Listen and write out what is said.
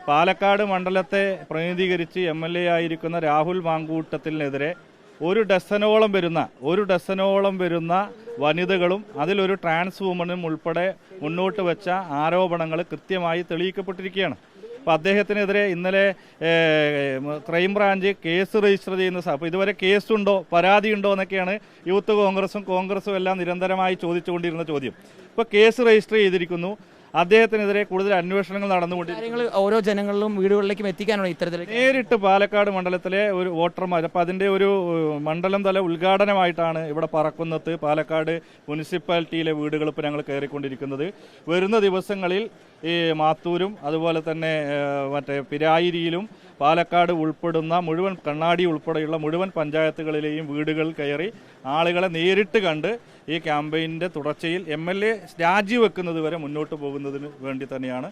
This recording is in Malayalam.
പാലക്കാട് മണ്ഡലത്തെ പ്രതിനിധീകരിച്ച് MLA ആയിരിക്കുന്ന രാഹുൽ മാങ്കൂട്ടത്തിനെതിരെ ഒരു ഡസനോളം വരുന്ന വനിതകളും അതിലൊരു ട്രാൻസ് വുമണും ഉൾപ്പെടെ മുന്നോട്ട് വെച്ച ആരോപണങ്ങൾ കൃത്യമായി തെളിയിക്കപ്പെട്ടിരിക്കുകയാണ്. അപ്പോൾ അദ്ദേഹത്തിനെതിരെ ഇന്നലെ ക്രൈംബ്രാഞ്ച് കേസ് രജിസ്റ്റർ ചെയ്യുന്ന അപ്പോൾ ഇതുവരെ കേസുണ്ടോ പരാതിയുണ്ടോ എന്നൊക്കെയാണ് യൂത്ത് കോൺഗ്രസും എല്ലാം നിരന്തരമായി ചോദിച്ചുകൊണ്ടിരുന്ന ചോദ്യം. ഇപ്പോൾ കേസ് രജിസ്റ്റർ ചെയ്തിരിക്കുന്നു. അദ്ദേഹത്തിനെതിരെ കൂടുതൽ അന്വേഷണങ്ങൾ നടന്നുകൊണ്ടിരിക്കുന്നു. ഓരോ ജനങ്ങളിലും വീടുകളിലേക്കും എത്തിക്കാനാണ് ഇത്തരത്തിൽ നേരിട്ട് പാലക്കാട് മണ്ഡലത്തിലെ ഒരു വോട്ടർമാർ അപ്പോൾ അതിൻ്റെ ഒരു മണ്ഡലം തല ഉദ്ഘാടനമായിട്ടാണ് ഇവിടെ പറക്കുന്നത്. പാലക്കാട് മുനിസിപ്പാലിറ്റിയിലെ വീടുകൾ ഇപ്പോൾ ഞങ്ങൾ കയറിക്കൊണ്ടിരിക്കുന്നത്. വരുന്ന ദിവസങ്ങളിൽ ഈ മാത്തൂരും അതുപോലെ തന്നെ മറ്റേ പിരായിരിയിലും പാലക്കാട് ഉൾപ്പെടുന്ന മുഴുവൻ കണ്ണാടി ഉൾപ്പെടെയുള്ള മുഴുവൻ പഞ്ചായത്തുകളിലെയും വീടുകൾ കയറി ആളുകളെ നേരിട്ട് കണ്ട് ഈ ക്യാമ്പയിൻ്റെ തുടർച്ചയിൽ MLA രാജിവെക്കുന്നത് വരെ മുന്നോട്ട് പോകുന്നതിന് വേണ്ടി തന്നെയാണ്